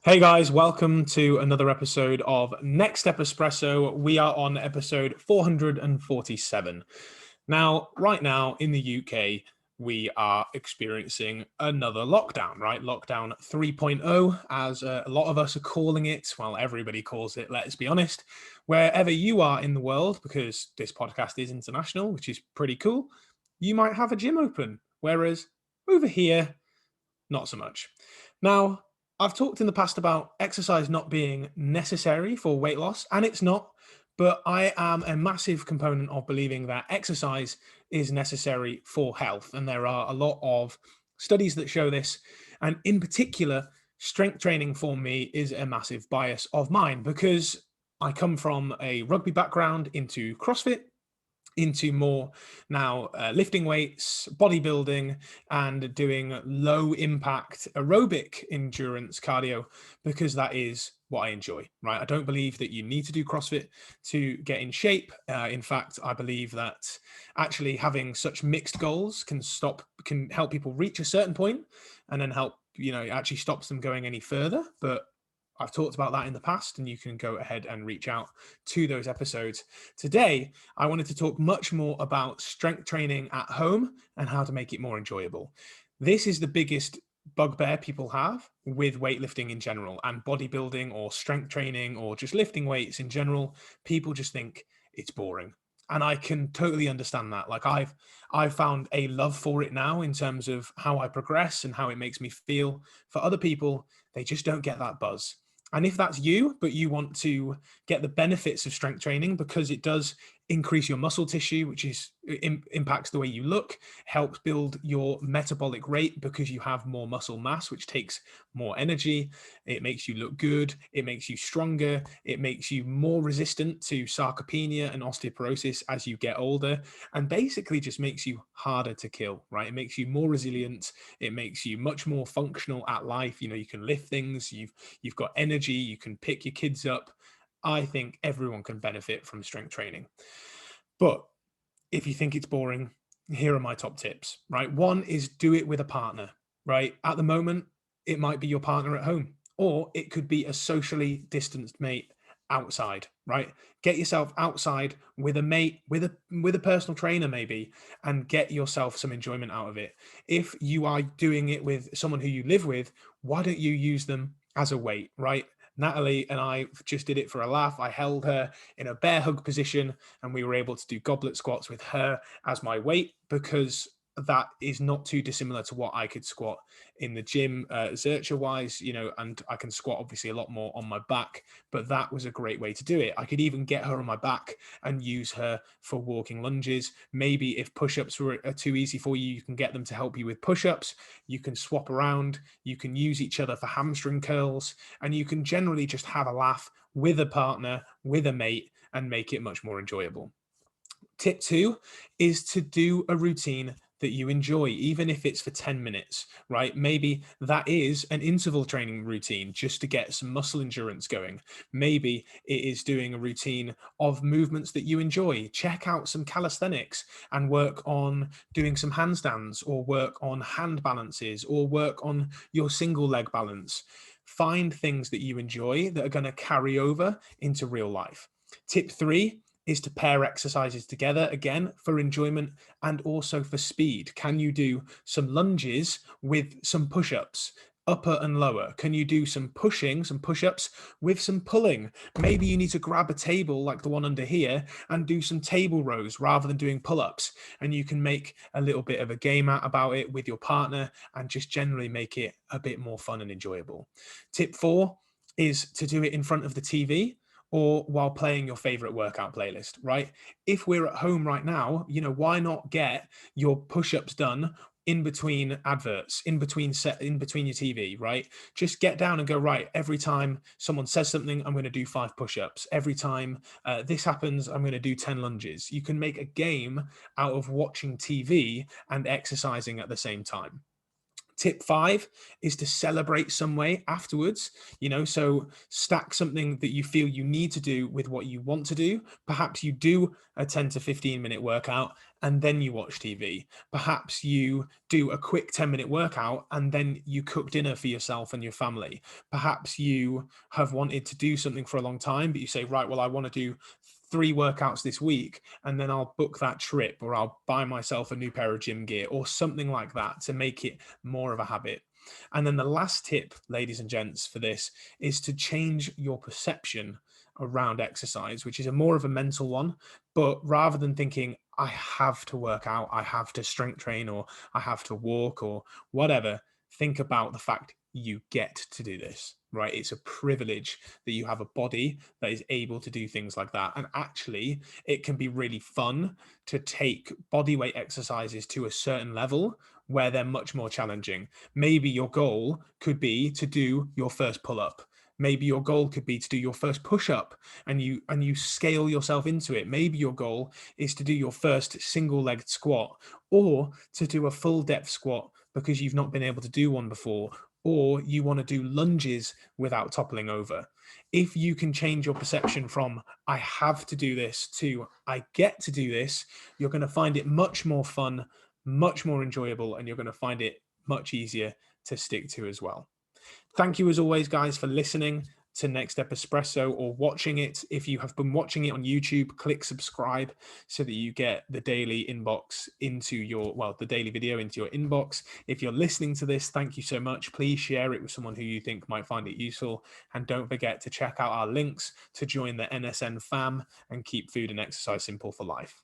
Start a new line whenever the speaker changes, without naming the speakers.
Hey guys, welcome to another episode of Next Step Espresso. We are on episode 447. Now, right now in the UK, we are experiencing another lockdown, right? Lockdown 3.0, as a lot of us are calling it. Well, everybody calls it, let's be honest. Wherever you are in the world, because this podcast is international, which is pretty cool, you might have a gym open. Whereas over here, not so much. Now, I've talked in the past about exercise not being necessary for weight loss, and it's not, but I am a massive component of believing that exercise is necessary for health. And there are a lot of studies that show this. And in particular, strength training for me is a massive bias of mine because I come from a rugby background into CrossFit, into more now lifting weights, bodybuilding, and doing low impact aerobic endurance cardio because that is what I enjoy, right? I don't believe that you need to do CrossFit to get in shape. In fact, I believe that actually having such mixed goals can help people reach a certain point and then help, it actually stops them going any further. But I've talked about that in the past, and you can go ahead and reach out to those episodes. Today, I wanted to talk much more about strength training at home and how to make it more enjoyable. This is the biggest bugbear people have with weightlifting in general and bodybuilding or strength training or just lifting weights in general. People just think it's boring. And I can totally understand that. Like I've found a love for it now in terms of how I progress and how it makes me feel. For other people, they just don't get that buzz. And if that's you, but you want to get the benefits of strength training because it does increase your muscle tissue, which impacts the way you look, helps build your metabolic rate because you have more muscle mass, which takes more energy. It makes you look good. It makes you stronger. It makes you more resistant to sarcopenia and osteoporosis as you get older, and basically just makes you harder to kill, right? It makes you more resilient. It makes you much more functional at life. You can lift things. You've got energy. You can pick your kids up. I think everyone can benefit from strength training. But if you think it's boring, here are my top tips, right? One is do it with a partner, right? At the moment, it might be your partner at home, or it could be a socially distanced mate outside, right? Get yourself outside with a mate, with a personal trainer maybe, and get yourself some enjoyment out of it. If you are doing it with someone who you live with, why don't you use them as a weight, right? Natalie and I just did it for a laugh. I held her in a bear hug position and we were able to do goblet squats with her as my weight because that is not too dissimilar to what I could squat in the gym, Zercher wise, and I can squat obviously a lot more on my back, but that was a great way to do it. I could even get her on my back and use her for walking lunges. Maybe if push-ups are too easy for you, you can get them to help you with push-ups. You can swap around, you can use each other for hamstring curls, and you can generally just have a laugh with a partner, with a mate, and make it much more enjoyable. Tip 2 is to do a routine that you enjoy, even if it's for 10 minutes, right? Maybe that is an interval training routine just to get some muscle endurance going. Maybe it is doing a routine of movements that you enjoy. Check out some calisthenics and work on doing some handstands, or work on hand balances, or work on your single leg balance. Find things that you enjoy that are going to carry over into real life. Tip 3 is to pair exercises together, again, for enjoyment and also for speed. Can you do some lunges with some push-ups, upper and lower? Can you do some pushing, some push-ups with some pulling? Maybe you need to grab a table like the one under here and do some table rows rather than doing pull-ups. And you can make a little bit of a game out about it with your partner and just generally make it a bit more fun and enjoyable. Tip 4 is to do it in front of the TV or while playing your favorite workout playlist, right? If we're at home right now, why not get your push-ups done in between adverts, in between your TV, right? Just get down and go, right, every time someone says something, I'm going to do 5 push-ups. Every time this happens, I'm going to do 10 lunges. You can make a game out of watching TV and exercising at the same time. Tip 5 is to celebrate some way afterwards, so stack something that you feel you need to do with what you want to do. Perhaps you do a 10 to 15-minute workout and then you watch TV. Perhaps you do a quick 10-minute workout and then you cook dinner for yourself and your family. Perhaps you have wanted to do something for a long time, but you say, right, well, I want to do 3 workouts this week, and then I'll book that trip, or I'll buy myself a new pair of gym gear or something like that to make it more of a habit. And then the last tip, ladies and gents, for this is to change your perception around exercise, which is a more of a mental one. But rather than thinking, I have to work out, I have to strength train, or I have to walk, or whatever, think about the fact you get to do this, right? It's a privilege that you have a body that is able to do things like that. And actually, it can be really fun to take body weight exercises to a certain level where they're much more challenging. Maybe your goal could be to do your first pull up. Maybe your goal could be to do your first push up, and you scale yourself into it. Maybe your goal is to do your first single legged squat, or to do a full depth squat because you've not been able to do one before, or you want to do lunges without toppling over. If you can change your perception from I have to do this to I get to do this, you're going to find it much more fun, much more enjoyable, and you're going to find it much easier to stick to as well. Thank you as always, guys, for listening to Next Step Espresso or watching it. If you have been watching it on YouTube, click subscribe so that you get the daily inbox into your, well, the daily video into your inbox. If you're listening to this, thank you so much. Please share it with someone who you think might find it useful. And don't forget to check out our links to join the NSN fam and keep food and exercise simple for life.